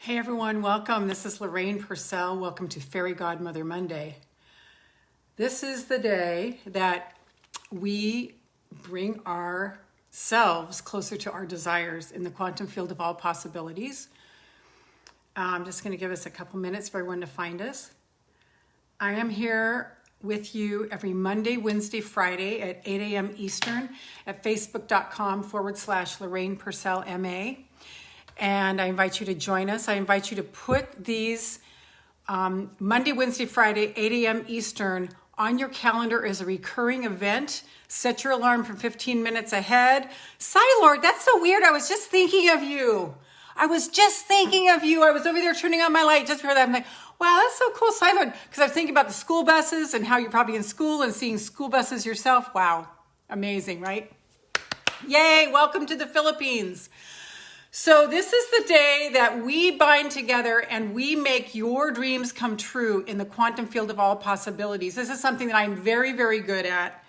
Hey everyone, welcome. This is Lorraine Pursell. Welcome to Fairy Godmother Monday. This is the day that we bring ourselves closer to our desires in the quantum field of all possibilities. I'm just going to give us a couple minutes for everyone to find us. I am here with you every Monday, Wednesday, Friday at 8 a.m. Eastern at facebook.com/Lorraine Pursell MA. And I invite you to join us. I invite you to put these Monday, Wednesday, Friday, 8 a.m. Eastern on your calendar as a recurring event. Set your alarm for 15 minutes ahead. Lord, that's so weird. I was just thinking of you. I was over there turning on my light just for that. I'm like, wow, that's so cool, Lord. Because I was thinking about the school buses and how you're probably in school and seeing school buses yourself. Wow, amazing, right? Yay, welcome to the Philippines. So this is the day that we bind together and we make your dreams come true in the quantum field of all possibilities. This is something that I'm very, very good at,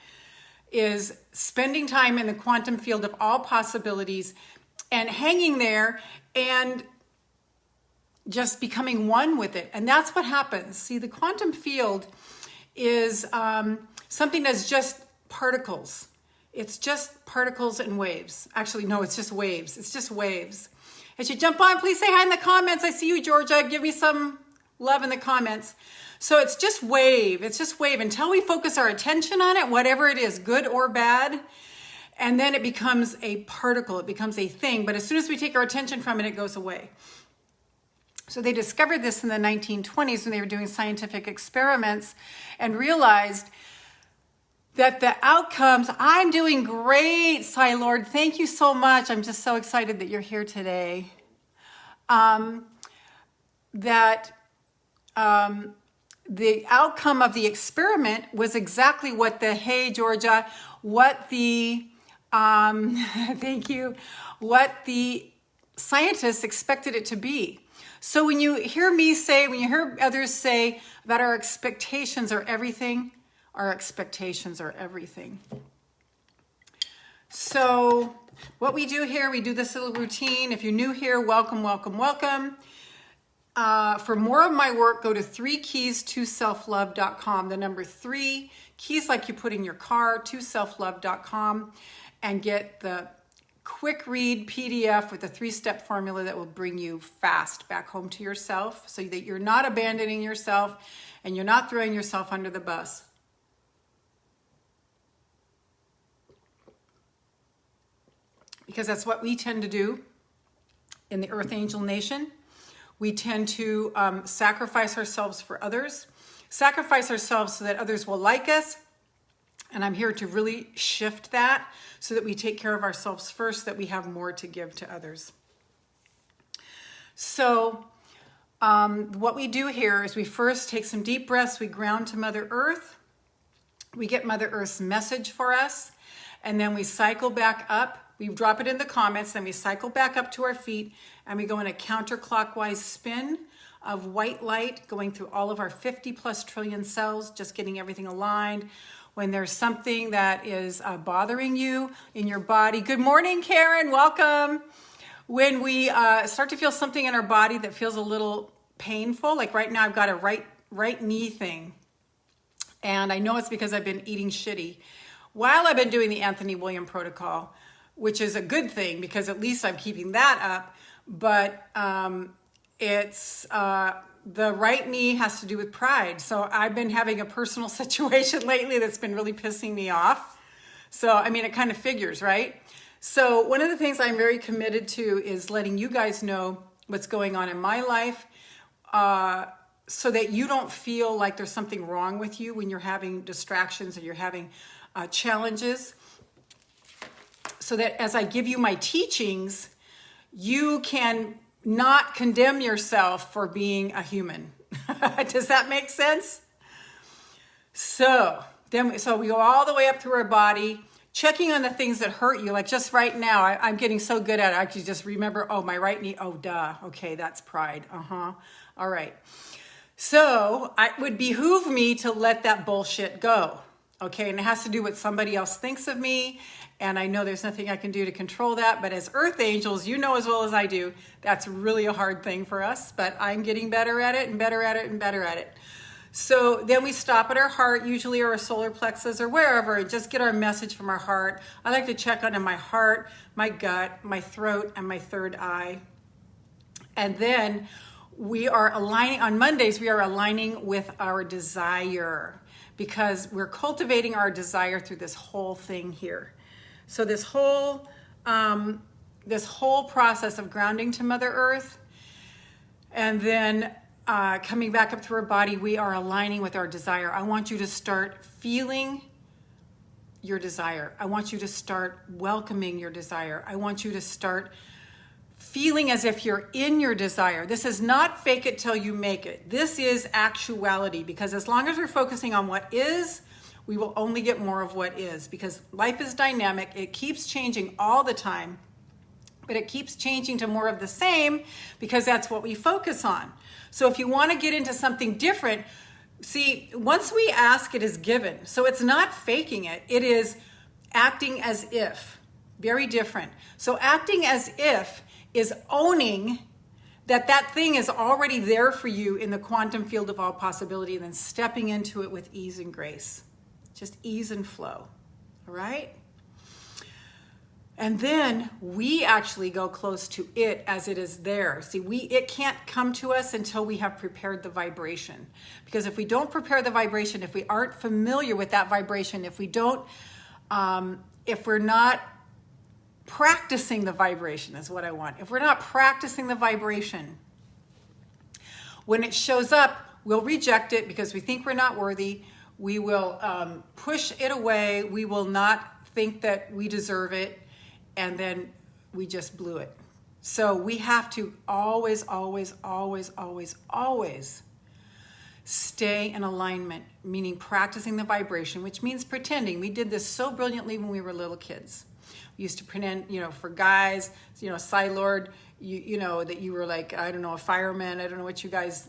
is spending time in the quantum field of all possibilities and hanging there and just becoming one with it. And that's what happens. See, the quantum field is something that's just particles. It's just particles and waves. Actually, no, it's just waves. It's just waves. As you jump on, please say hi in the comments. I see you, Georgia. Give me some love in the comments. So it's just wave. It's just wave until we focus our attention on it, whatever it is, good or bad. And then it becomes a particle. It becomes a thing. But as soon as we take our attention from it, it goes away. So they discovered this in the 1920s when they were doing scientific experiments and realized that the outcomes, I'm doing great, Lord. Thank you so much. I'm just so excited that you're here today. The outcome of the experiment was exactly what hey, Georgia, thank you, what the scientists expected it to be. So when you hear others say that our expectations are everything, our expectations are everything. So what we do here, we do this little routine. If you're new here, welcome, welcome, welcome. For more of my work, go to 3keys2selflove.com. The number 3 keys like you put in your car, to selflove.com, and get the quick read PDF with a 3-step formula that will bring you fast back home to yourself so that you're not abandoning yourself and you're not throwing yourself under the bus. Because that's what we tend to do in the Earth Angel Nation. We tend to sacrifice ourselves for others, sacrifice ourselves so that others will like us. And I'm here to really shift that so that we take care of ourselves first, that we have more to give to others. So what we do here is we first take some deep breaths, we ground to Mother Earth, we get Mother Earth's message for us, and then we cycle back up. We drop it in the comments, then we cycle back up to our feet and we go in a counterclockwise spin of white light going through all of our 50 plus trillion cells, just getting everything aligned. When there's something that is bothering you in your body. Good morning, Karen, welcome. When we start to feel something in our body that feels a little painful, like right now I've got a right knee thing. And I know it's because I've been eating shitty while I've been doing the Anthony William protocol, which is a good thing because at least I'm keeping that up. But the right knee has to do with pride. So I've been having a personal situation lately that's been really pissing me off. So, I mean, it kind of figures, right? So one of the things I'm very committed to is letting you guys know what's going on in my life so that you don't feel like there's something wrong with you when you're having distractions or you're having challenges. So that as I give you my teachings, you can not condemn yourself for being a human. Does that make sense? So we go all the way up through our body, checking on the things that hurt you. Like just right now, I'm getting so good at it. I can just remember, oh, my right knee. Oh, duh. Okay, that's pride. All right. So it would behoove me to let that bullshit go. Okay, and it has to do what somebody else thinks of me, and I know there's nothing I can do to control that, but as earth angels, you know as well as I do, that's really a hard thing for us, but I'm getting better at it and better at it and better at it. So then we stop at our heart, usually our solar plexus or wherever, and just get our message from our heart. I like to check on my heart, my gut, my throat, and my third eye. And then we are aligning, on Mondays, we are aligning with our desire, because we're cultivating our desire through this whole thing here. So this whole process of grounding to Mother Earth, and then coming back up through our body, we are aligning with our desire. I want you to start feeling your desire. I want you to start welcoming your desire. I want you to start feeling as if you're in your desire. This is not fake it till you make it. This is actuality, because as long as we're focusing on what is, we will only get more of what is, because life is dynamic. It keeps changing all the time, but it keeps changing to more of the same, because that's what we focus on. So if you want to get into something different, see, once we ask, it is given. So it's not faking it. It is acting as if. Very different. So acting as if is owning that that thing is already there for you in the quantum field of all possibility, and then stepping into it with ease and grace. Just ease and flow. All right? And then we actually go close to it as it is there. See, it can't come to us until we have prepared the vibration. Because if we don't prepare the vibration, if we aren't familiar with that vibration, if we're not practicing the vibration is what I want. If we're not practicing the vibration, when it shows up, we'll reject it because we think we're not worthy. We will push it away. We will not think that we deserve it. And then we just blew it. So we have to always, always, always, always, always stay in alignment, meaning practicing the vibration, which means pretending. We did this so brilliantly when we were little kids. We used to pretend, for guys, Psy Lord, that you were like, I don't know, a fireman. I don't know what you guys,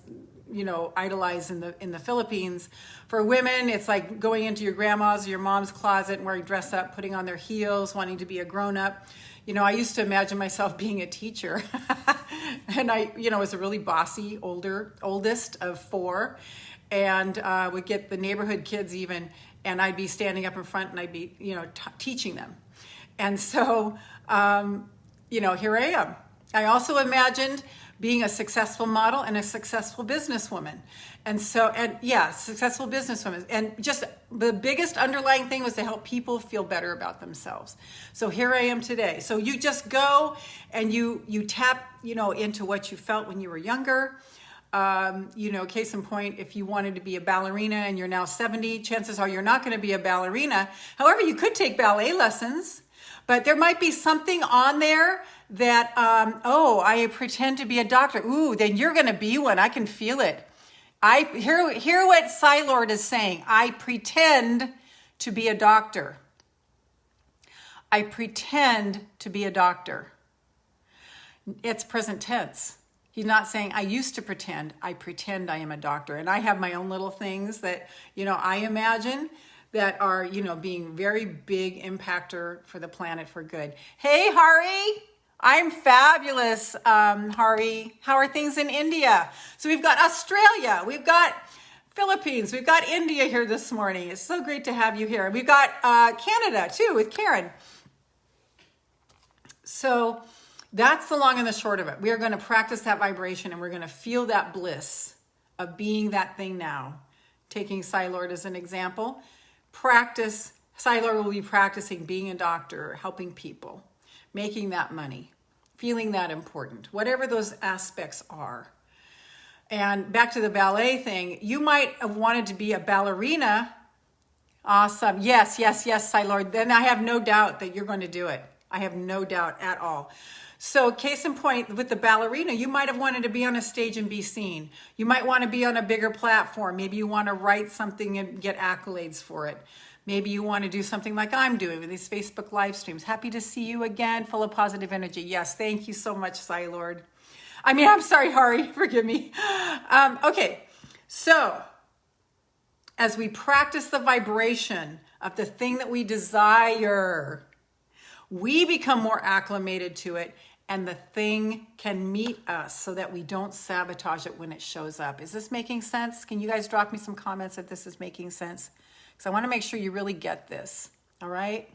idolize in the Philippines. For women, it's like going into your grandma's or your mom's closet and wearing dress up, putting on their heels, wanting to be a grown up. I used to imagine myself being a teacher. And I, was a really bossy, oldest of four, and would get the neighborhood kids even, and I'd be standing up in front and I'd be, teaching them. And so, here I am. I also imagined being a successful model and a successful businesswoman. Successful businesswoman. And just the biggest underlying thing was to help people feel better about themselves. So here I am today. So you just go and you tap, into what you felt when you were younger. Case in point, if you wanted to be a ballerina and you're now 70, chances are you're not going to be a ballerina. However, you could take ballet lessons. But there might be something on there that, I pretend to be a doctor. Ooh, then you're going to be one. I can feel it. I hear what Psy Lord is saying. I pretend to be a doctor. I pretend to be a doctor. It's present tense. He's not saying I used to pretend. I pretend I am a doctor. And I have my own little things that, I imagine that are, being very big impactor for the planet for good. Hey, Hari, I'm fabulous, Hari. How are things in India? So we've got Australia, we've got Philippines, we've got India here this morning. It's so great to have you here. We've got Canada too with Karen. So that's the long and the short of it. We are going to practice that vibration, and we're going to feel that bliss of being that thing now. Taking Psy Lord as an example. Practice, Psy Lord will be practicing being a doctor, helping people, making that money, feeling that important, whatever those aspects are. And back to the ballet thing, you might have wanted to be a ballerina. Awesome. Yes, Psy Lord. Then I have no doubt that you're going to do it. I have no doubt at all. So case in point, with the ballerina, you might have wanted to be on a stage and be seen. You might want to be on a bigger platform. Maybe you want to write something and get accolades for it. Maybe you want to do something like I'm doing with these Facebook live streams. Happy to see you again, full of positive energy. Yes, thank you so much, Psy Lord. I'm sorry, Hari, forgive me. Okay, so as we practice the vibration of the thing that we desire, we become more acclimated to it, and the thing can meet us so that we don't sabotage it when it shows up. Is this making sense? Can you guys drop me some comments if this is making sense? Because I want to make sure you really get this, all right?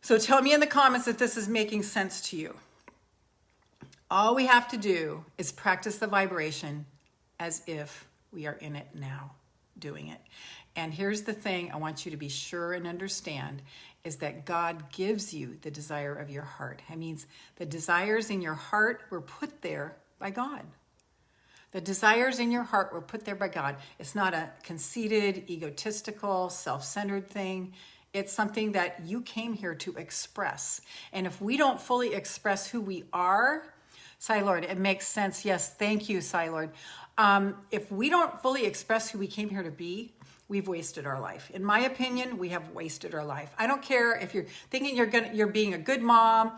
So tell me in the comments if this is making sense to you. All we have to do is practice the vibration as if we are in it now, doing it. And here's the thing I want you to be sure and understand is that God gives you the desire of your heart. That means the desires in your heart were put there by God. The desires in your heart were put there by God. It's not a conceited, egotistical, self-centered thing. It's something that you came here to express. And if we don't fully express who we are, Sai Lord, it makes sense. Yes, thank you, Sai Lord. If we don't fully express who we came here to be, we've wasted our life. In my opinion, we have wasted our life. I don't care if you're thinking you're being a good mom,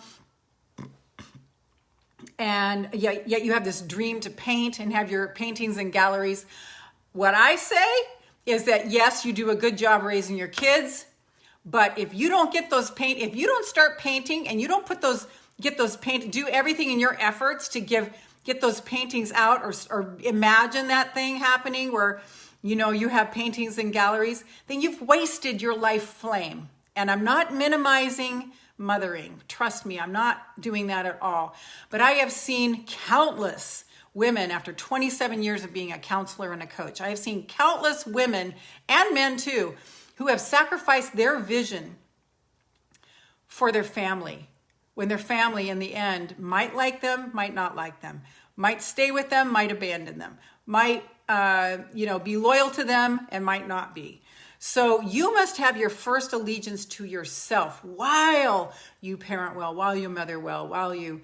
and yet you have this dream to paint and have your paintings in galleries. What I say is that yes, you do a good job raising your kids, but if you don't get those if you don't start painting and you don't do everything in your efforts to get those paintings out or imagine that thing happening where you have paintings in galleries, then you've wasted your life flame. And I'm not minimizing mothering. Trust me, I'm not doing that at all. But I have seen countless women after 27 years of being a counselor and a coach. I have seen countless women and men too who have sacrificed their vision for their family, when their family in the end might like them, might not like them, might stay with them, might abandon them, might be loyal to them and might not be. So you must have your first allegiance to yourself while you parent well, while you mother well, while you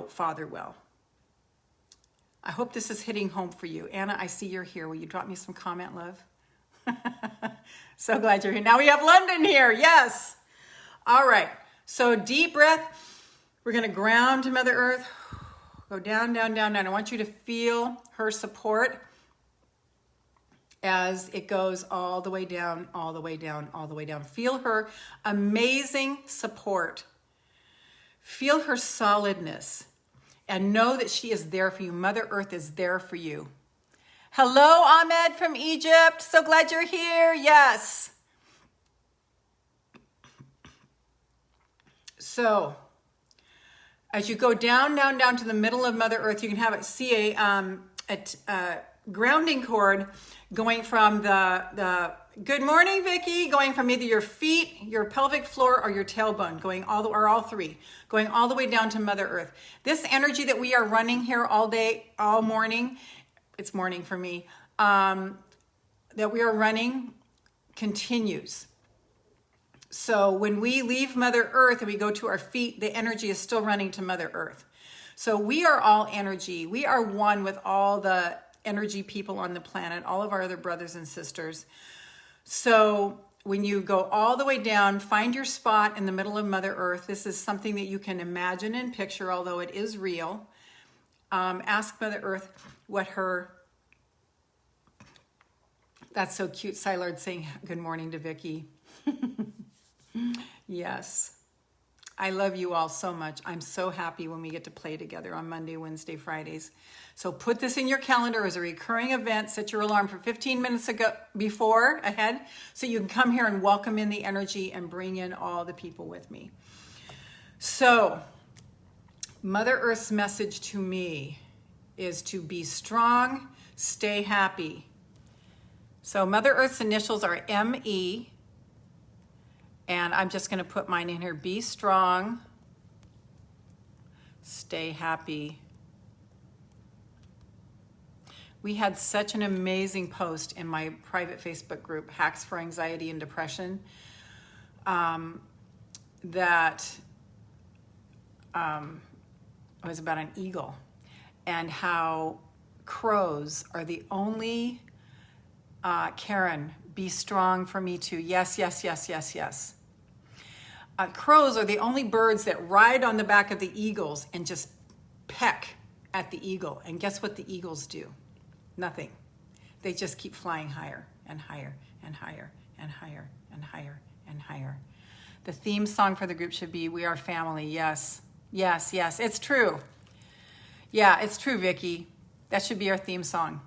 father well. I hope this is hitting home for you. Anna, I see you're here. Will you drop me some comment, love? So glad you're here. Now we have London here. Yes. All right. So deep breath. We're going to ground to Mother Earth. Go down, down, down, down. I want you to feel her support as it goes all the way down, all the way down, all the way down. Feel her amazing support. Feel her solidness and know that she is there for you. Mother Earth is there for you. Hello, Ahmed from Egypt. So glad you're here. Yes. So as you go down, down, down to the middle of Mother Earth, you can see a grounding cord going from the good morning, Vicky, going from either your feet, your pelvic floor, or your tailbone, or all three, going all the way down to Mother Earth. This energy that we are running here all day, all morning, it's morning for me, that we are running continues. So when we leave Mother Earth and we go to our feet, the energy is still running to Mother Earth. So we are all energy. We are one with all the energy people on the planet, all of our other brothers and sisters. So when you go all the way down, find your spot in the middle of Mother Earth. This is something that you can imagine and picture, although it is real. Ask Mother Earth what that's so cute, Silard saying good morning to Vicky. Yes. I love you all so much. I'm so happy when we get to play together on Monday, Wednesday, Fridays. So put this in your calendar as a recurring event. Set your alarm for 15 minutes ahead, so you can come here and welcome in the energy and bring in all the people with me. So Mother Earth's message to me is to be strong, stay happy. So Mother Earth's initials are M-E. And I'm just going to put mine in here. Be strong, stay happy. We had such an amazing post in my private Facebook group, Hacks for Anxiety and Depression, that was about an eagle and how crows are the only, Karen, be strong for me too. Yes, yes, yes, yes, yes. Crows are the only birds that ride on the back of the eagles and just peck at the eagle. And guess what the eagles do? Nothing. They just keep flying higher and higher and higher and higher and higher and higher. The theme song for the group should be, "We Are Family." Yes, yes, yes, it's true. Yeah, it's true, Vicki. That should be our theme song.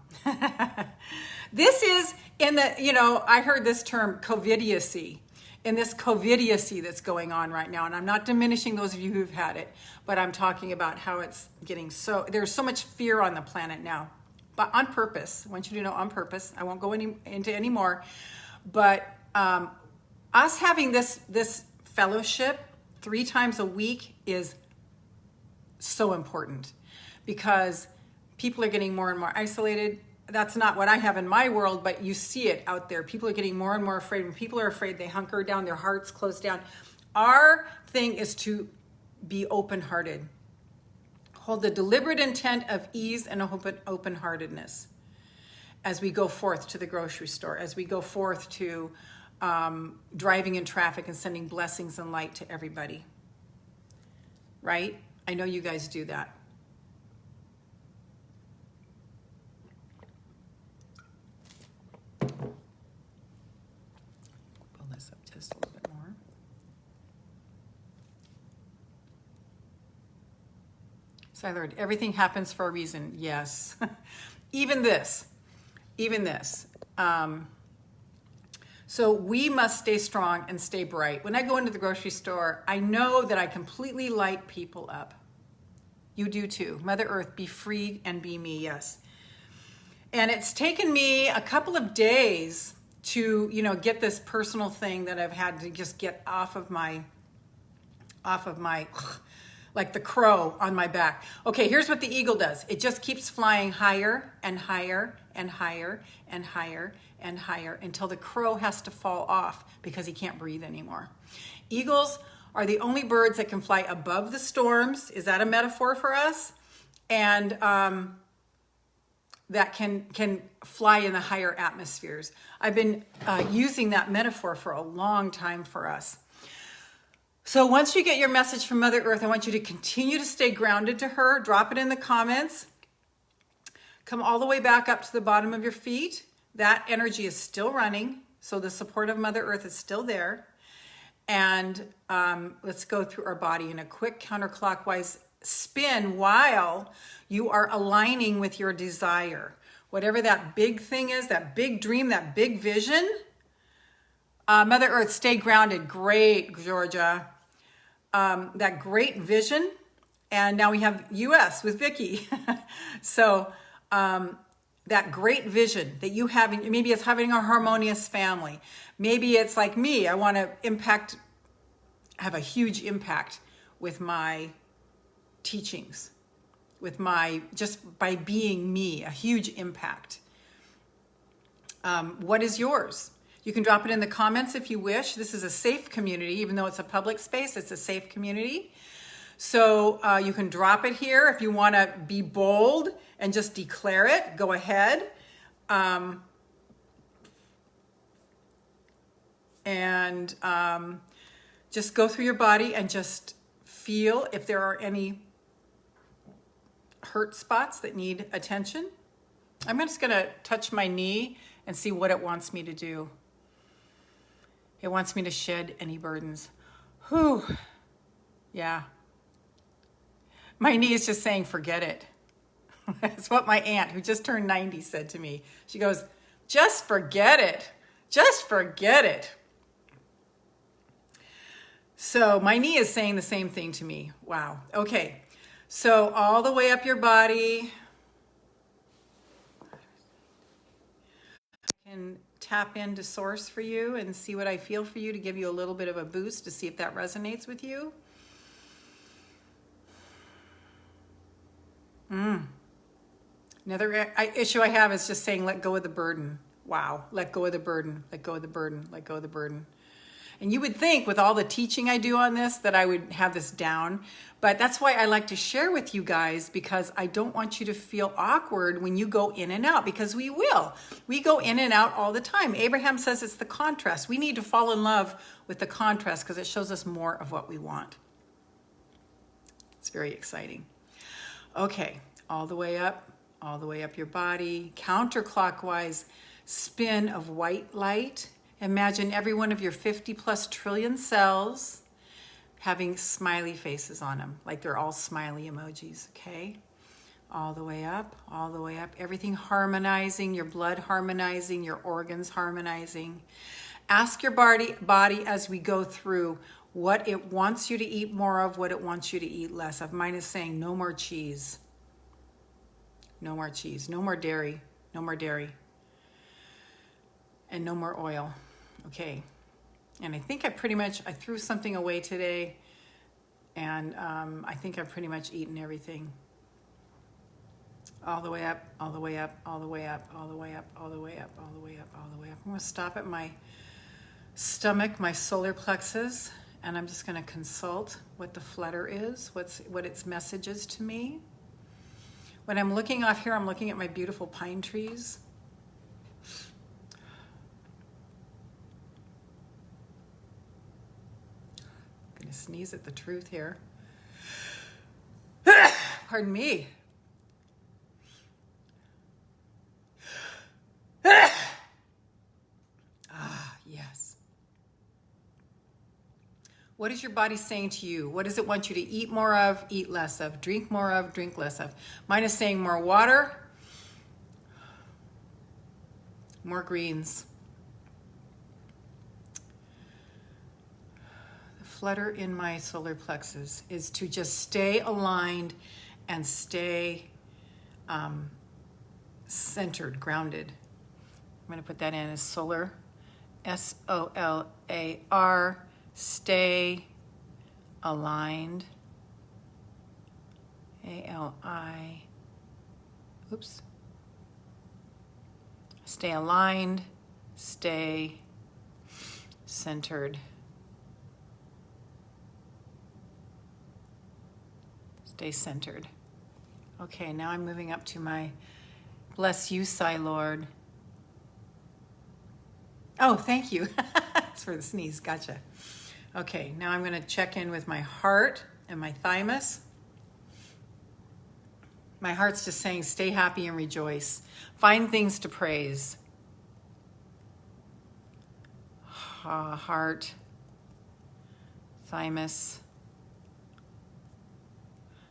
This is in the, I heard this term, covidiocy. In this covidiocy that's going on right now, and I'm not diminishing those of you who've had it, but I'm talking about how it's getting there's so much fear on the planet now, but on purpose. I want you to know, on purpose. I won't go into any more, but us having this fellowship 3 times a week is so important, because people are getting more and more isolated. That's not what I have in my world, but you see it out there. People are getting more and more afraid. When people are afraid, they hunker down, their hearts close down. Our thing is to be open-hearted. Hold the deliberate intent of ease and open-heartedness as we go forth to the grocery store, as we go forth to driving in traffic and sending blessings and light to everybody. Right? I know you guys do that. Just a little bit more. So I learned everything happens for a reason. Yes. even this. So we must stay strong and stay bright. When I go into the grocery store, I know that I completely light people up. You do too. Mother Earth, be free and be me. Yes. And it's taken me a couple of days to, get this personal thing that I've had to just get off of my, like the crow on my back. Okay, here's what the eagle does. It just keeps flying higher and higher and higher and higher and higher until the crow has to fall off because he can't breathe anymore. Eagles are the only birds that can fly above the storms. Is that a metaphor for us? And that can fly in the higher atmospheres. I've been using that metaphor for a long time for us. So once you get your message from Mother Earth, I want you to continue to stay grounded to her. Drop it in the comments. Come all the way back up to the bottom of your feet. That energy is still running, so the support of Mother Earth is still there. And let's go through our body in a quick counterclockwise spin while you are aligning with your desire. Whatever that big thing is, that big dream, that big vision. Mother Earth, stay grounded. Great, Georgia. That great vision. And now we have US with Vicki. So that great vision that you have, maybe it's having a harmonious family. Maybe it's like me. I want to have a huge impact with my teachings, just by being me, a huge impact. What is yours? You can drop it in the comments if you wish. This is a safe community, even though it's a public space, it's a safe community. So you can drop it here. If you want to be bold and just declare it, go ahead. Just go through your body and just feel if there are any hurt spots that need attention. I'm just going to touch my knee and see what it wants me to do. It wants me to shed any burdens. Whew. Yeah. My knee is just saying, forget it. That's what my aunt, who just turned 90, said to me. She goes, just forget it. Just forget it. So my knee is saying the same thing to me. Wow. Okay. So all the way up your body. I can tap into source for you and see what I feel for you to give you a little bit of a boost to see if that resonates with you. Another issue I have is just saying, let go of the burden. Wow. Let go of the burden. Let go of the burden. Let go of the burden. And you would think with all the teaching I do on this that I would have this down, but that's why I like to share with you guys, because I don't want you to feel awkward when you go in and out, because we will. We go in and out all the time. Abraham says it's the contrast. We need to fall in love with the contrast because it shows us more of what we want. It's very exciting. Okay, all the way up your body, counterclockwise. spin of white light. Imagine every one of your 50 plus trillion cells having smiley faces on them, like they're all smiley emojis, okay? All the way up, all the way up. Everything harmonizing, your blood harmonizing, your organs harmonizing. Ask your body as we go through what it wants you to eat more of, what it wants you to eat less of. Mine is saying no more cheese. No more cheese, no more dairy, no more dairy. And no more oil. Okay. And I think I threw something away today, and I think I've pretty much eaten everything. All the way up, all the way up, all the way up, all the way up, all the way up, all the way up, all the way up. I'm going to stop at my stomach, my solar plexus, and I'm just going to consult what the flutter is, what its message is to me. When I'm looking off here, I'm looking at my beautiful pine trees. I'm going to sneeze at the truth here. Pardon me. Yes. What is your body saying to you? What does it want you to eat more of, eat less of, drink more of, drink less of? Mine is saying more water, more greens. The flutter in my solar plexus is to just stay aligned and stay centered, grounded. I'm going to put that in as solar, S-O-L-A-R, stay aligned, A-L-I, oops, stay aligned, stay centered, stay centered. Okay, now I'm moving up to my bless you, Sai Lord. Oh, thank you. It's for the sneeze. Gotcha. Okay, now I'm going to check in with my heart and my thymus. My heart's just saying, stay happy and rejoice. Find things to praise. Heart, thymus.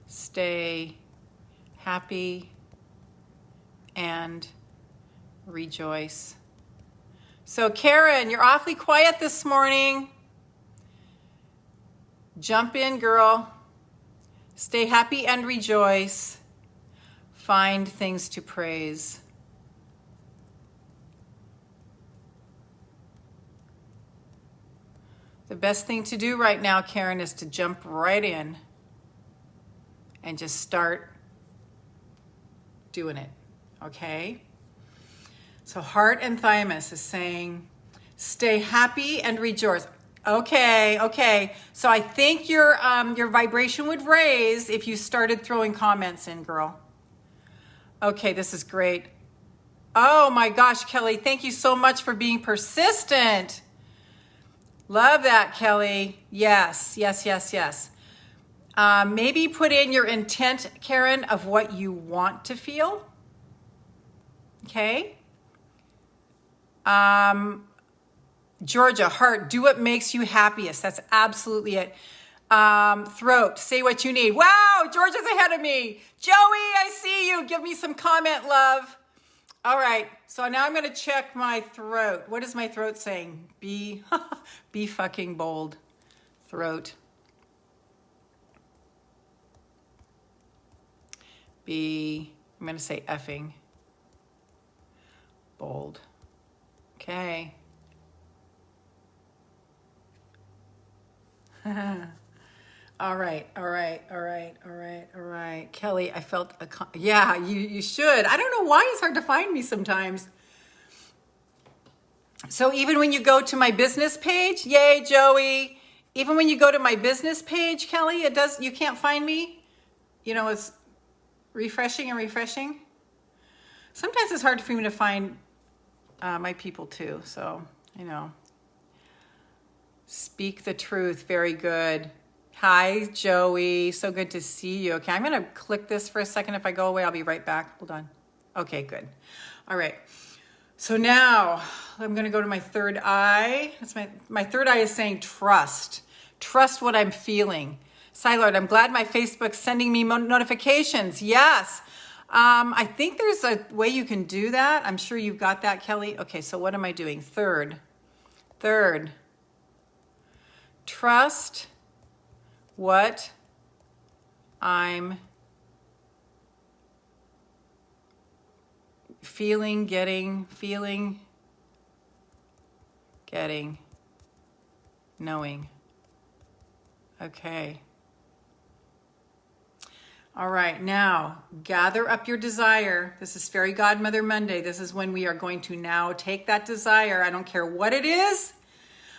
Stay happy and rejoice. So Karen, you're awfully quiet this morning. Jump in, girl. Stay happy and rejoice. Find things to praise. The best thing to do right now, Karen, is to jump right in and just start doing it, okay? So heart and thymus is saying, stay happy and rejoice. Okay. So I think your vibration would raise if you started throwing comments in, girl. Okay, this is great. Oh my gosh, Kelly, thank you so much for being persistent. Love that, Kelly. Yes. Maybe put in your intent, Karen, of what you want to feel. Okay. Georgia, heart, do what makes you happiest. That's absolutely it. Throat, say what you need. Wow, Georgia's ahead of me. Joey, I see you. Give me some comment, love. All right, so now I'm going to check my throat. What is my throat saying? Be fucking bold. Throat. I'm going to say effing bold. Okay. All right. Kelly, I felt yeah, you should. I don't know why it's hard to find me sometimes. So even when you go to my business page, yay, Joey. Even when you go to my business page, Kelly, you can't find me. You know, it's refreshing. Sometimes it's hard for me to find my people too. So, speak the truth. Very good. Hi, Joey. So good to see you. Okay, I'm going to click this for a second. If I go away, I'll be right back. Hold on. Okay, good. All right. So now I'm going to go to my third eye. That's my third eye is saying trust. Trust what I'm feeling. Lord, I'm glad my Facebook's sending me notifications. Yes. I think there's a way you can do that. I'm sure you've got that, Kelly. Okay, so what am I doing? Third. Trust what I'm feeling, getting, knowing. Okay. All right, now gather up your desire. This is Fairy Godmother Monday. This is when we are going to now take that desire. I don't care what it is.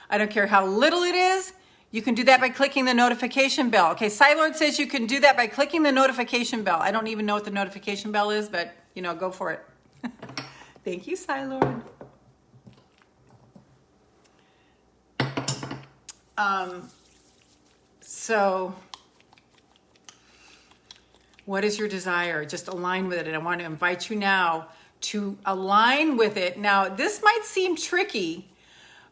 I don't care how little it is. You can do that by clicking the notification bell. Okay, Lord says you can do that by clicking the notification bell. I don't even know what the notification bell is, but go for it. Thank you, Lord. So what is your desire? Just align with it. And I want to invite you now to align with it. Now, this might seem tricky,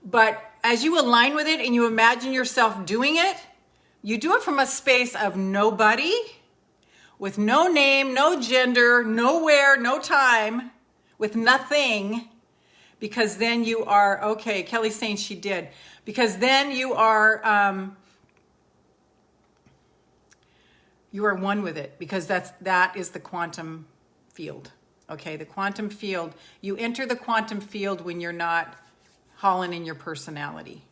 but as you align with it and you imagine yourself doing it, you do it from a space of nobody, with no name, no gender, nowhere, no time, with nothing, because then you are, okay, Kelly's saying she did, because then you are one with it, because that is the quantum field. Okay, the quantum field, you enter the quantum field when you're not hauling in your personality.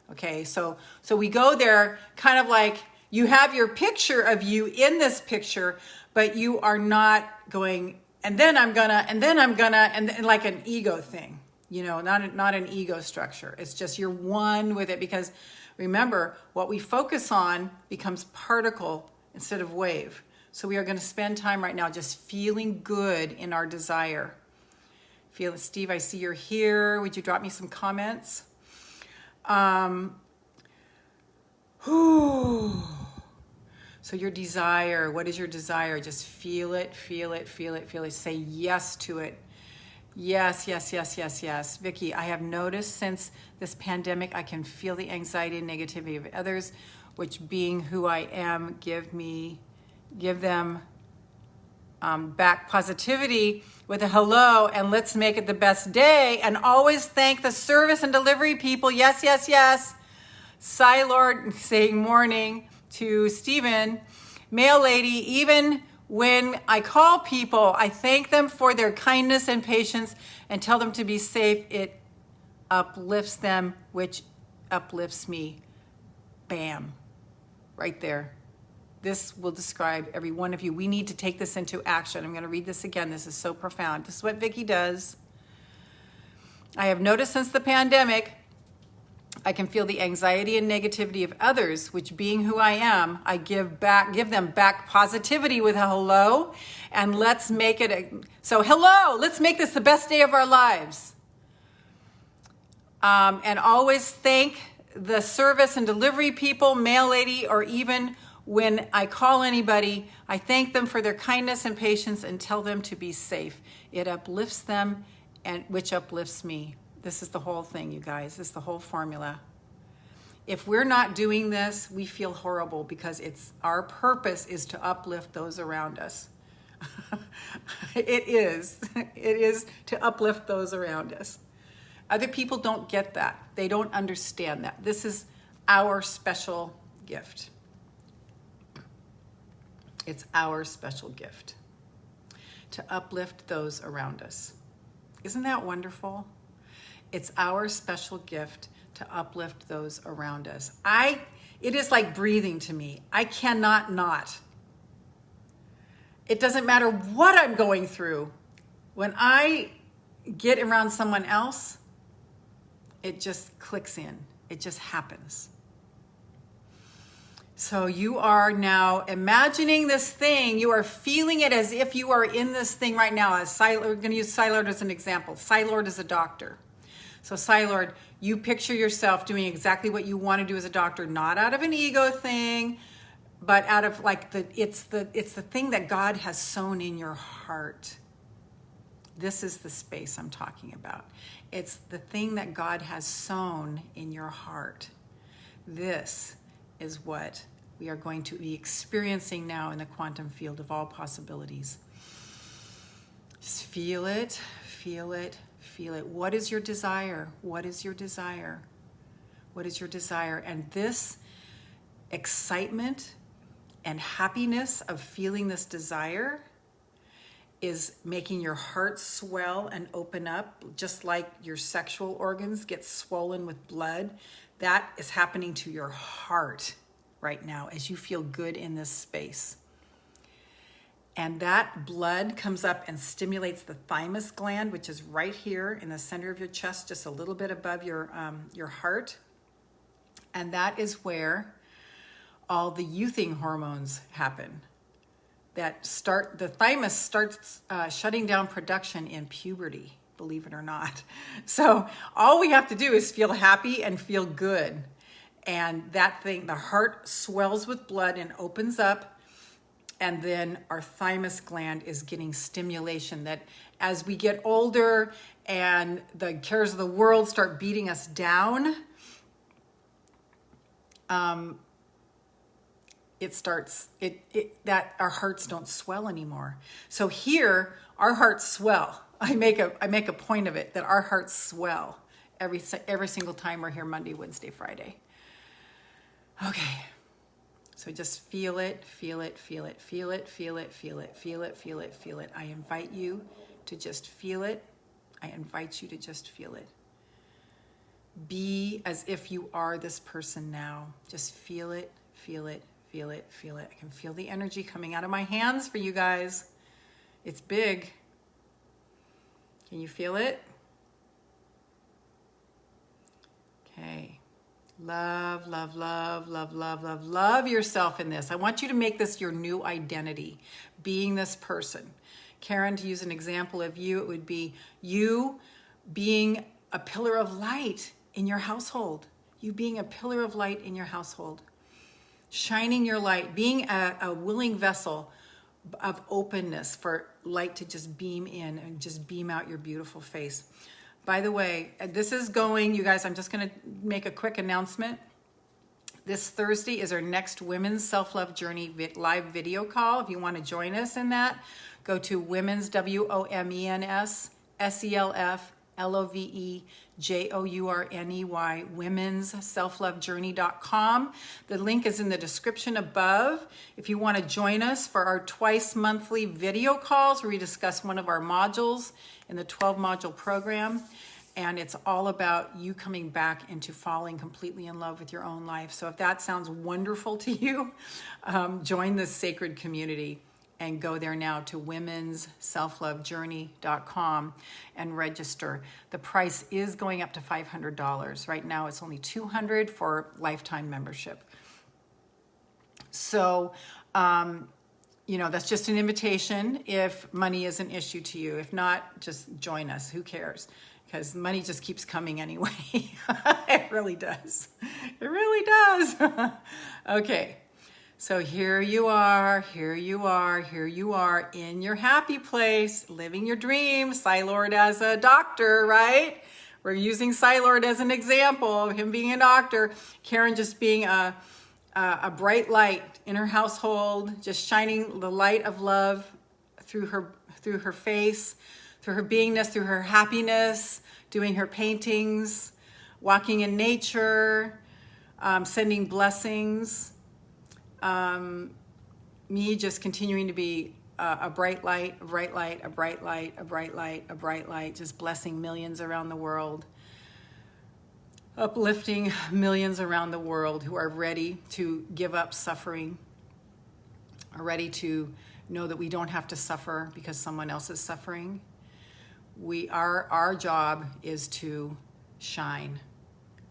Okay, so we go there kind of like you have your picture of you in this picture, but you are not going, and then I'm gonna, and like an ego thing, not an ego structure. It's just you're one with it, because remember, what we focus on becomes particle instead of wave. So we are going to spend time right now just feeling good in our desire. Steve, I see you're here. Would you drop me some comments? So your desire, what is your desire? Just feel it. Say yes to it. Yes. Vicki, I have noticed since this pandemic, I can feel the anxiety and negativity of others, which being who I am, give them back positivity with a hello, and let's make it the best day, and always thank the service and delivery people. Yes. Lord saying morning to Stephen. Mail lady, even when I call people, I thank them for their kindness and patience and tell them to be safe. It uplifts them, which uplifts me. Bam. Right there. This will describe every one of you. We need to take this into action. I'm going to read this again. This is so profound. This is what Vicki does. I have noticed since the pandemic, I can feel the anxiety and negativity of others, which being who I am, I give them back positivity with a hello, and let's make it hello, let's make this the best day of our lives. And always thank the service and delivery people, mail lady, or even when I call anybody, I thank them for their kindness and patience and tell them to be safe. It uplifts them, and which uplifts me. This is the whole thing, you guys. This is the whole formula. If we're not doing this, we feel horrible, because our purpose is to uplift those around us. It is to uplift those around us. Other people don't get that. They don't understand that. This is our special gift. It's our special gift to uplift those around us. Isn't that wonderful? It's our special gift to uplift those around us. It is like breathing to me. I cannot not. It doesn't matter what I'm going through. When I get around someone else, it just clicks in. It just happens. So you are now imagining this thing. You are feeling it as if you are in this thing right now. We're going to use Lord as an example. Lord is a doctor. So Lord, you picture yourself doing exactly what you want to do as a doctor, not out of an ego thing, but out of it's the thing that God has sown in your heart. This is the space I'm talking about. It's the thing that God has sown in your heart. This is what we are going to be experiencing now in the quantum field of all possibilities. Just feel it, feel it, feel it. What is your desire? What is your desire? What is your desire? And this excitement and happiness of feeling this desire is making your heart swell and open up, just like your sexual organs get swollen with blood. That is happening to your heart right now as you feel good in this space. And that blood comes up and stimulates the thymus gland, which is right here in the center of your chest, just a little bit above your heart. And that is where all the youthing hormones happen. The thymus starts shutting down production in puberty, believe it or not. So all we have to do is feel happy and feel good. And the heart swells with blood and opens up. And then our thymus gland is getting stimulation that as we get older and the cares of the world start beating us down, that our hearts don't swell anymore. So here, our hearts swell. I make a point of it that our hearts swell every single time we're here Monday, Wednesday, Friday. Okay. So just feel it, feel it, feel it, feel it, feel it, feel it, feel it, feel it, feel it. I invite you to just feel it. I invite you to just feel it. Be as if you are this person now. Just feel it, feel it, feel it, feel it. I can feel the energy coming out of my hands for you guys. It's big. Can you feel it? Okay. Love, love, love, love, love, love, love yourself in this. I want you to make this your new identity, being this person. Karen, to use an example of you, it would be you being a pillar of light in your household. You being a pillar of light in your household. Shining your light, being a willing vessel of openness for light to just beam in and just beam out your beautiful face. By the way, this is going, you guys, I'm just going to make a quick announcement. This Thursday is our next Women's Self-Love Journey live video call. If you want to join us in that, go to women's, WOMENS, SELF, LOVEJOURNEY, womensselflovejourney.com. The link is in the description above. If you want to join us for our twice monthly video calls where we discuss one of our modules in the 12-module program. And it's all about you coming back into falling completely in love with your own life. So if that sounds wonderful to you, join this sacred community. And go there now to womensselflovejourney.com and register. The price is going up to $500. Right now it's only $200 for lifetime membership. So, that's just an invitation if money is an issue to you. If not, just join us. Who cares? Because money just keeps coming anyway. It really does. It really does. Okay. So here you are in your happy place, living your dream. Psylord as a doctor, right? We're using Psylord as an example of him being a doctor. Karen just being a bright light in her household, just shining the light of love through her face, through her beingness, through her happiness, doing her paintings, walking in nature, sending blessings. Me just continuing to be a bright light, just blessing millions around the world, uplifting millions around the world who are ready to give up suffering, are ready to know that we don't have to suffer because someone else is suffering. Our job is to shine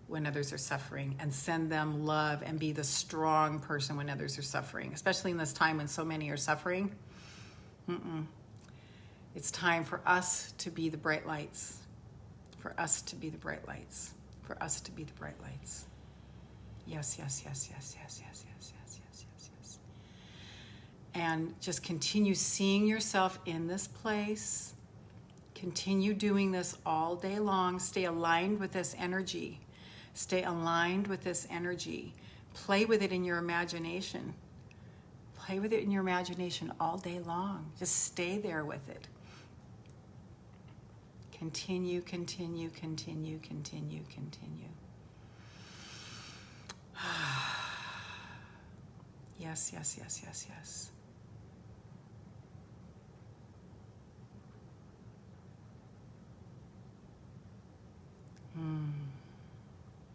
when others are suffering and send them love and be the strong person when others are suffering, especially in this time when so many are suffering. It's time for us to be the bright lights, for us to be the bright lights, for us to be the bright lights. Yes, yes, yes, yes, yes, yes, yes, yes, yes, yes, yes. And just continue seeing yourself in this place. Continue doing this all day long. Stay aligned with this energy. Stay aligned with this energy. Play with it in your imagination. Play with it in your imagination all day long. Just stay there with it. Continue, continue, continue, continue, continue. Yes, yes, yes, yes, yes.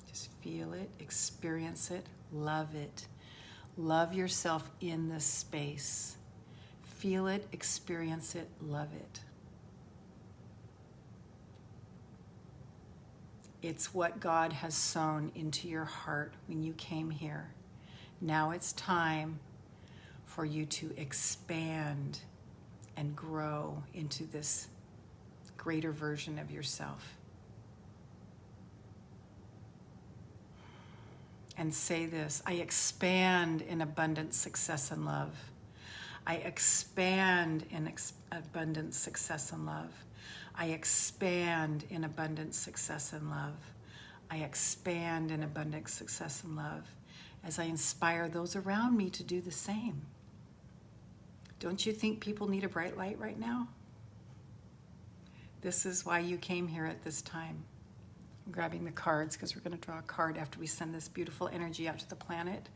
Just feel it, experience it, love it. Love yourself in this space. Feel it, experience it, love it. It's what God has sown into your heart when you came here. Now it's time for you to expand and grow into this greater version of yourself. And say this: I expand in abundance, success, and love. I expand in abundance, success, and love. I expand in abundance, success, and love. I expand in abundance, success, and love as I inspire those around me to do the same. Don't you think people need a bright light right now? This is why you came here at this time. I'm grabbing the cards because we're going to draw a card after we send this beautiful energy out to the planet.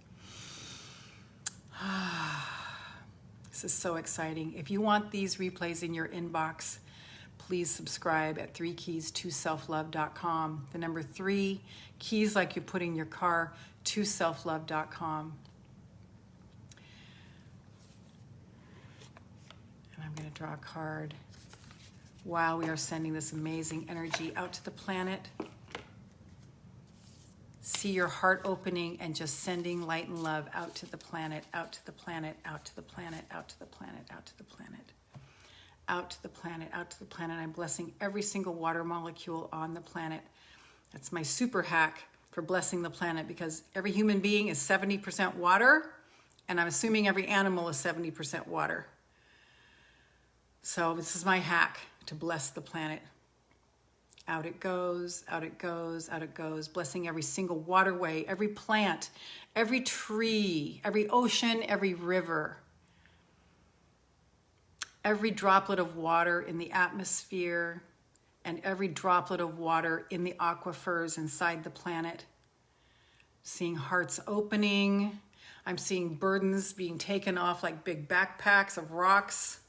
This is so exciting. If you want these replays in your inbox, please subscribe at 3keys2selflove.com. The number 3, keys like you put in your car, to selflove.com. And I'm going to draw a card while we are sending this amazing energy out to the planet. See your heart opening and just sending light and love out to the planet, out to the planet, out to the planet, out to the planet, out to the planet, out to the planet, out to the planet. I'm blessing every single water molecule on the planet. That's my super hack for blessing the planet, because every human being is 70% water, and I'm assuming every animal is 70% water. So this is my hack to bless the planet. Out it goes, out it goes, out it goes, blessing every single waterway, every plant, every tree, every ocean, every river, every droplet of water in the atmosphere, and every droplet of water in the aquifers inside the planet. Seeing hearts opening. I'm seeing burdens being taken off like big backpacks of rocks,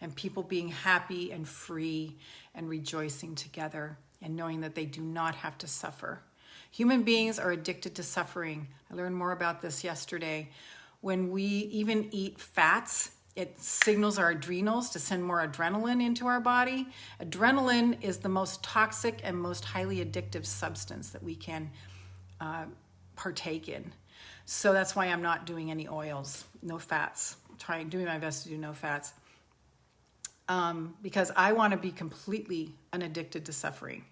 and people being happy and free and rejoicing together and knowing that they do not have to suffer. Human beings are addicted to suffering. I learned more about this yesterday. When we even eat fats, it signals our adrenals to send more adrenaline into our body. Adrenaline is the most toxic and most highly addictive substance that we can partake in. So that's why I'm not doing any oils, no fats. Doing my best to do no fats. Because I want to be completely unaddicted to suffering.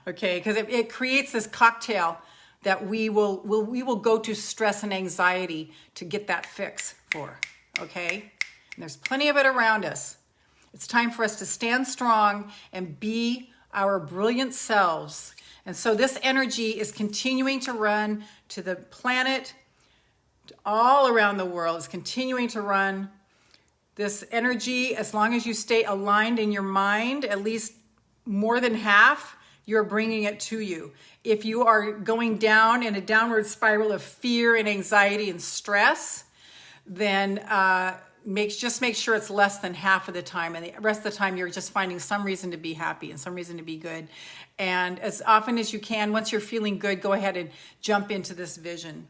Okay, because it creates this cocktail that we will go to stress and anxiety to get that fix for. Okay, and there's plenty of it around us. It's time for us to stand strong and be our brilliant selves. And so this energy is continuing to run to the planet, all around the world. It's continuing to run. This energy, as long as you stay aligned in your mind, at least more than half, you're bringing it to you. If you are going down in a downward spiral of fear and anxiety and stress, then just make sure it's less than half of the time. And the rest of the time, you're just finding some reason to be happy and some reason to be good. And as often as you can, once you're feeling good, go ahead and jump into this vision.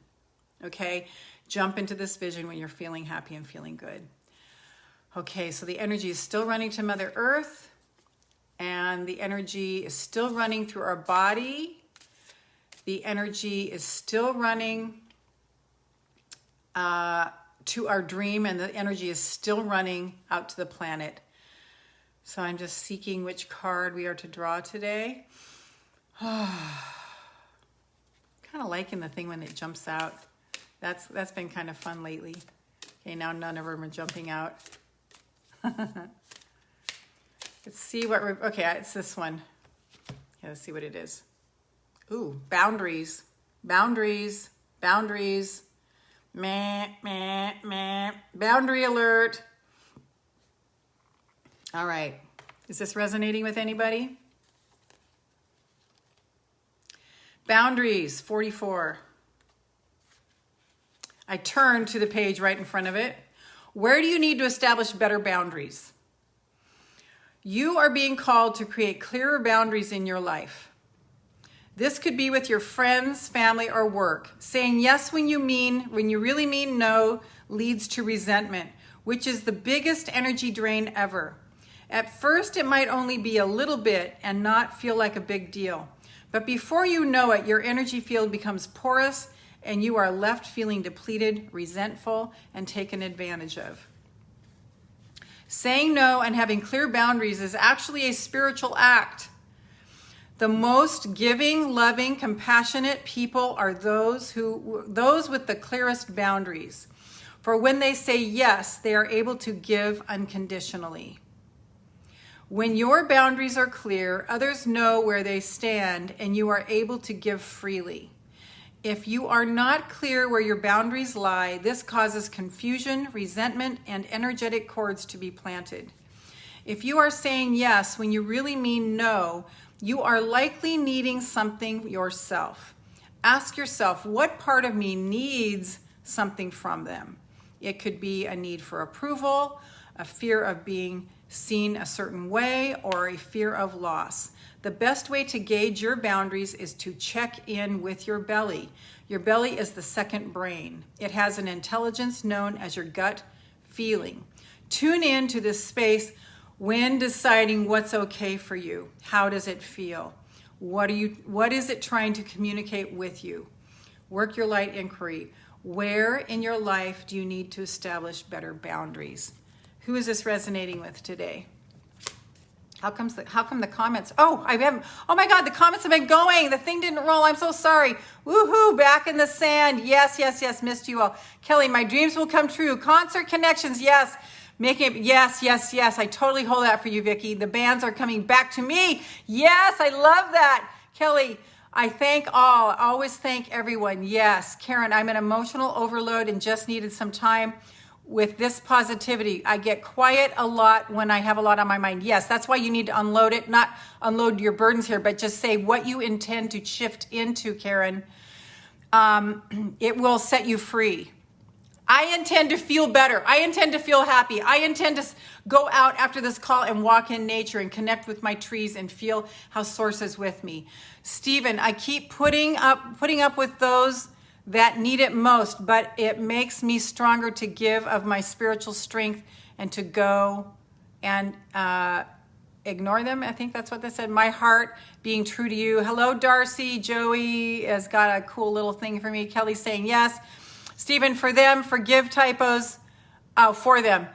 Okay? Jump into this vision when you're feeling happy and feeling good. Okay, so the energy is still running to Mother Earth, and the energy is still running through our body. The energy is still running to our dream, and the energy is still running out to the planet. So I'm just seeking which card we are to draw today. Kind of liking the thing when it jumps out. That's been kind of fun lately. Okay, now none of them are jumping out. Let's see what, okay, it's this one. Yeah, let's see what it is. Ooh, boundaries, boundaries, boundaries. Meh, meh, meh. Boundary alert. All right. Is this resonating with anybody? Boundaries, 44. I turn to the page right in front of it. Where do you need to establish better boundaries? You are being called to create clearer boundaries in your life. This could be with your friends, family, or work. Saying yes when you really mean no leads to resentment, which is the biggest energy drain ever. At first, it might only be a little bit and not feel like a big deal. But before you know it, your energy field becomes porous and you are left feeling depleted, resentful, and taken advantage of. Saying no and having clear boundaries is actually a spiritual act. The most giving, loving, compassionate people are those with the clearest boundaries. For when they say yes, they are able to give unconditionally. When your boundaries are clear, others know where they stand and you are able to give freely. If you are not clear where your boundaries lie, this causes confusion, resentment, and energetic cords to be planted. If you are saying yes when you really mean no, you are likely needing something yourself. Ask yourself, what part of me needs something from them? It could be a need for approval, a fear of being seen a certain way, or a fear of loss. The best way to gauge your boundaries is to check in with your belly. Your belly is the second brain. It has an intelligence known as your gut feeling. Tune in to this space when deciding what's okay for you. How does it feel? What is it trying to communicate with you? Work your light inquiry. Where in your life do you need to establish better boundaries? Who is this resonating with today? How come the comments? Oh my God, the comments have been going. The thing didn't roll. I'm so sorry. Woohoo, back in the sand. Yes, missed you all. Kelly, my dreams will come true. Concert connections, yes. Yes. I totally hold that for you, Vicki. The bands are coming back to me. Yes, I love that. Kelly, I thank all. Always thank everyone. Yes. Karen, I'm an emotional overload and just needed some time with this positivity. I get quiet a lot when I have a lot on my mind. Yes, that's why you need to unload it. Not unload your burdens here, but just say what you intend to shift into, Karen. It will set you free. I intend to feel better. I intend to feel happy. I intend to go out after this call and walk in nature and connect with my trees and feel how source is with me. Stephen, I keep putting up with those that need it most, but it makes me stronger to give of my spiritual strength and to go and ignore them. I think that's what they said. My heart being true to you. Hello, Darcy. Joey has got a cool little thing for me. Kelly saying yes. Stephen, for them, forgive typos. Oh, for them.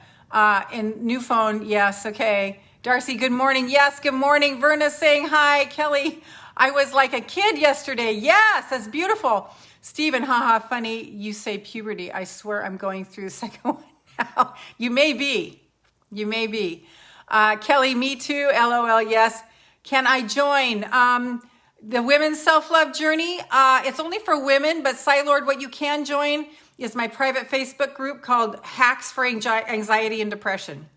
In new phone, yes, okay. Darcy, good morning. Yes, good morning. Verna saying hi. Kelly, I was like a kid yesterday. Yes, that's beautiful. Stephen, haha, funny, you say puberty. I swear I'm going through the second one now. You may be. Kelly, me too, LOL, yes. Can I join the women's self-love journey? It's only for women, but Lord, what you can join is my private Facebook group called Hacks for Anxiety and Depression.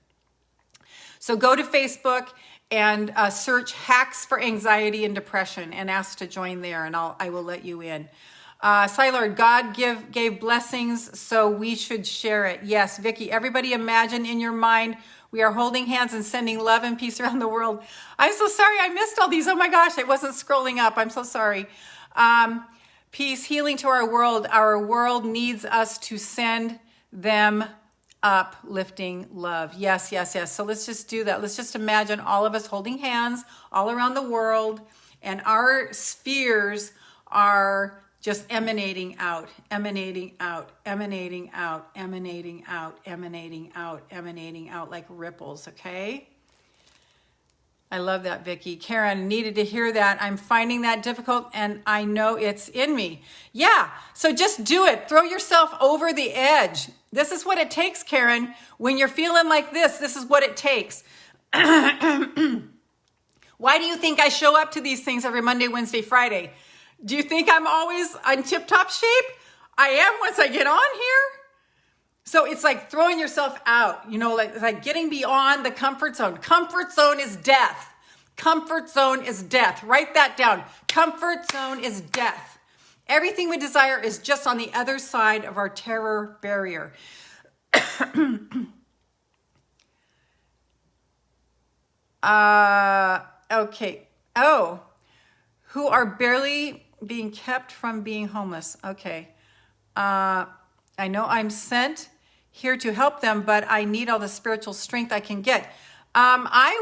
So go to Facebook and search Hacks for Anxiety and Depression and ask to join there, and I will let you in. Lord, God gave blessings, so we should share it. Yes, Vicki, everybody imagine in your mind, we are holding hands and sending love and peace around the world. I'm so sorry I missed all these. Oh my gosh, I wasn't scrolling up. I'm so sorry. Peace, healing to our world. Our world needs us to send them uplifting love. Yes. So let's just do that. Let's just imagine all of us holding hands all around the world, and our spheres are just emanating out like ripples, okay? I love that, Vicki. Karen, needed to hear that. I'm finding that difficult, and I know it's in me. Yeah, so just do it. Throw yourself over the edge. This is what it takes, Karen. When you're feeling like this is what it takes. Why do you think I show up to these things every Monday, Wednesday, Friday? Do you think I'm always in tip-top shape? I am once I get on here. So it's like throwing yourself out, like getting beyond the comfort zone. Comfort zone is death. Comfort zone is death. Write that down. Comfort zone is death. Everything we desire is just on the other side of our terror barrier. Okay. Oh, who are barely being kept from being homeless. Okay. I know I'm sent here to help them, but I need all the spiritual strength I can get. I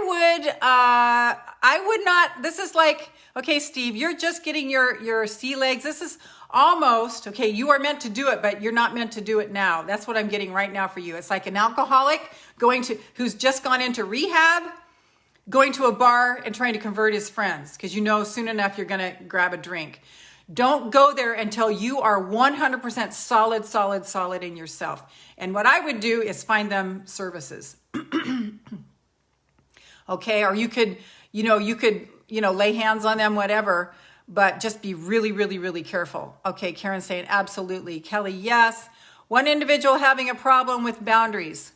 would not, this is like, okay, Steve, you're just getting your sea legs. This is almost, okay, you are meant to do it, but you're not meant to do it now. That's what I'm getting right now for you. It's like an alcoholic who's just gone into rehab, going to a bar and trying to convert his friends, because soon enough you're going to grab a drink. Don't go there until you are 100% solid in yourself. And what I would do is find them services. Okay, or you could lay hands on them, whatever, but just be really, really, really careful. Okay, Karen's saying absolutely. Kelly, yes. One individual having a problem with boundaries.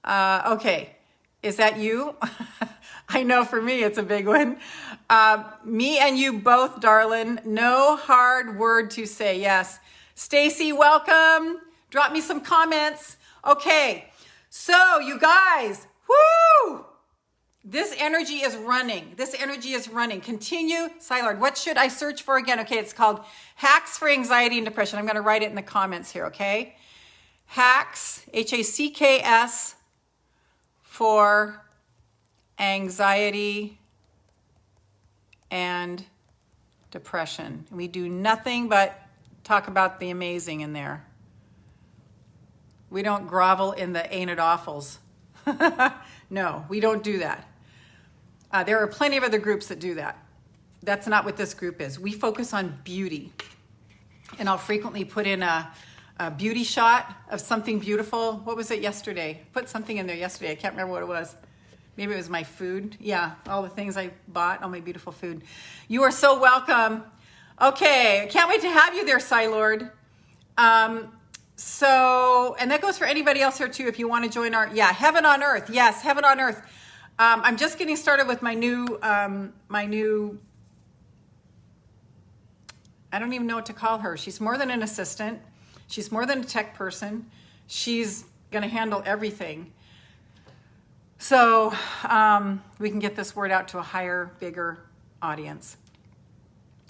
Okay, is that you? I know for me it's a big one. Me and you both, darling. No hard word to say. Yes. Stacy, welcome. Drop me some comments. Okay, so you guys, whoo! This energy is running. Continue. Silard, what should I search for again? Okay, it's called Hacks for Anxiety and Depression. I'm going to write it in the comments here, okay? Hacks, Hacks, for anxiety and depression. We do nothing but talk about the amazing in there. We don't grovel in the ain't it awfuls. No, we don't do that. There are plenty of other groups that do that. That's not what this group is. We focus on beauty. And I'll frequently put in a beauty shot of something beautiful. What was it yesterday? Put something in there yesterday. I can't remember what it was. Maybe it was my food. Yeah, all the things I bought, all my beautiful food. You are so welcome. Okay, I can't wait to have you there, Silord. And that goes for anybody else here too, if you want to join Heaven on Earth. Yes, Heaven on Earth. I'm just getting started with my new, I don't even know what to call her. She's more than an assistant. She's more than a tech person. She's going to handle everything. So we can get this word out to a higher, bigger audience.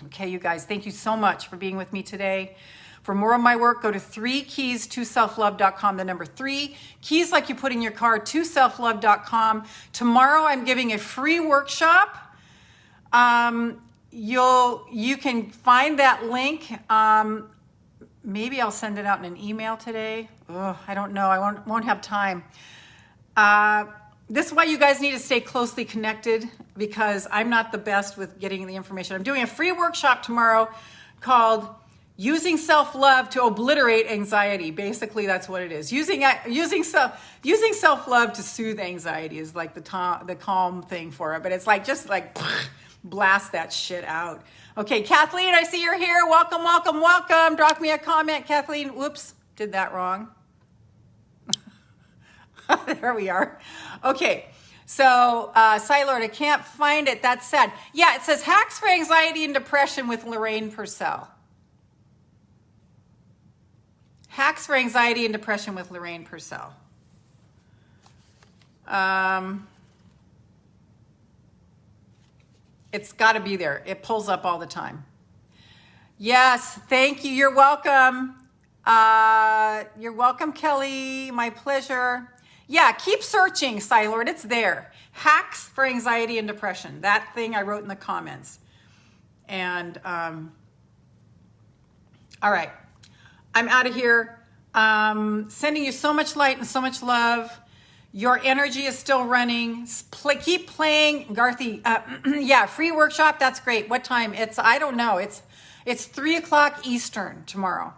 Okay, you guys, thank you so much for being with me today. For more of my work, go to 3keys2selflove.com, the number 3 keys like you put in your car, to selflove.com. Tomorrow I'm giving a free workshop. You can find that link. Maybe I'll send it out in an email today. I don't know. I won't have time. This is why you guys need to stay closely connected, because I'm not the best with getting the information. I'm doing a free workshop tomorrow called Using Self-Love to Obliterate Anxiety. Basically, that's what it is. Using self-love to soothe anxiety is like the calm thing for it. But it's like just like blast that shit out. Okay, Kathleen, I see you're here. Welcome, welcome, welcome. Drop me a comment, Kathleen. Whoops, did that wrong. There we are. Okay, so Silord, I can't find it. That's sad. Yeah, it says Hacks for Anxiety and Depression with Lorraine Pursell. Hacks for Anxiety and Depression with Lorraine Pursell. It's got to be there. It pulls up all the time. Yes, thank you. You're welcome. You're welcome, Kelly. My pleasure. Yeah, keep searching, Silord. It's there. Hacks for Anxiety and Depression. That thing I wrote in the comments. And all right. I'm out of here. Sending you so much light and so much love. Your energy is still running. Keep playing, Garthy. Yeah, free workshop. That's great. What time? I don't know. It's 3:00 Eastern tomorrow.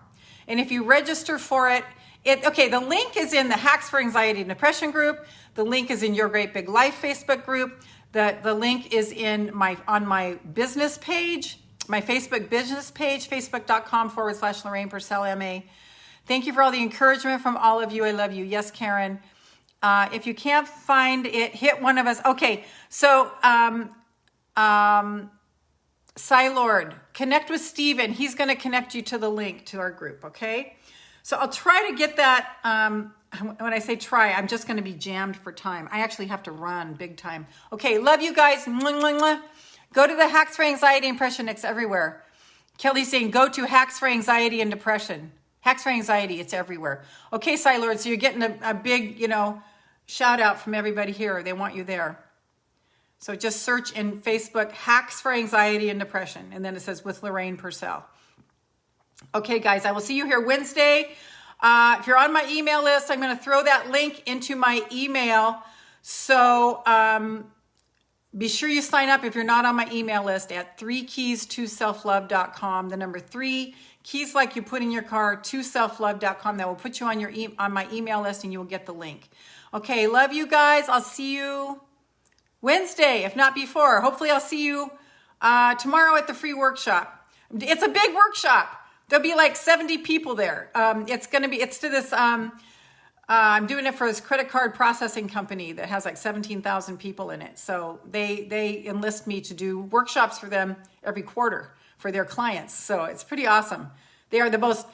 And if you register for it, Okay, the link is in the Hacks for Anxiety and Depression group. The link is in Your Great Big Life Facebook group. The link is on my business page, my Facebook business page, facebook.com/Lorraine Pursell, MA. Thank you for all the encouragement from all of you. I love you. Yes, Karen. If you can't find it, hit one of us. Okay, so Lord, connect with Steven. He's going to connect you to the link to our group, okay? So I'll try to get that. When I say try, I'm just going to be jammed for time. I actually have to run big time. Okay, love you guys. Mwah, mwah, mwah. Go to the Hacks for Anxiety and Depression. It's everywhere. Kelly's saying go to Hacks for Anxiety and Depression. Hacks for Anxiety, it's everywhere. Okay, Lord, so you're getting a big, shout out from everybody here. They want you there. So just search in Facebook, Hacks for Anxiety and Depression. And then it says with Lorraine Pursell. Okay, guys, I will see you here Wednesday. If you're on my email list, I'm going to throw that link into my email. So be sure you sign up if you're not on my email list at 3keys2selflove.com. The number 3, keys like you put in your car, to selflove.com. That will put you on my email list and you will get the link. Okay, love you guys. I'll see you Wednesday, if not before. Hopefully I'll see you tomorrow at the free workshop. It's a big workshop. There'll be like 70 people there. It's to this, I'm doing it for this credit card processing company that has like 17,000 people in it. So they enlist me to do workshops for them every quarter for their clients. So it's pretty awesome. They are the most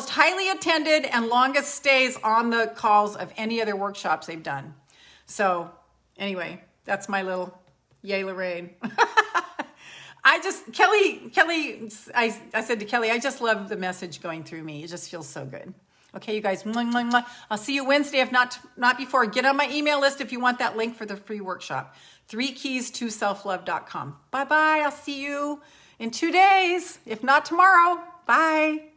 highly attended and longest stays on the calls of any other workshops they've done. So anyway, that's my little yay, Lorraine. I said to Kelly, I just love the message going through me. It just feels so good. Okay, you guys, mwah, mwah, mwah. I'll see you Wednesday, if not before. Get on my email list if you want that link for the free workshop. 3keys2selflove.com. Bye-bye. I'll see you in 2 days, if not tomorrow. Bye.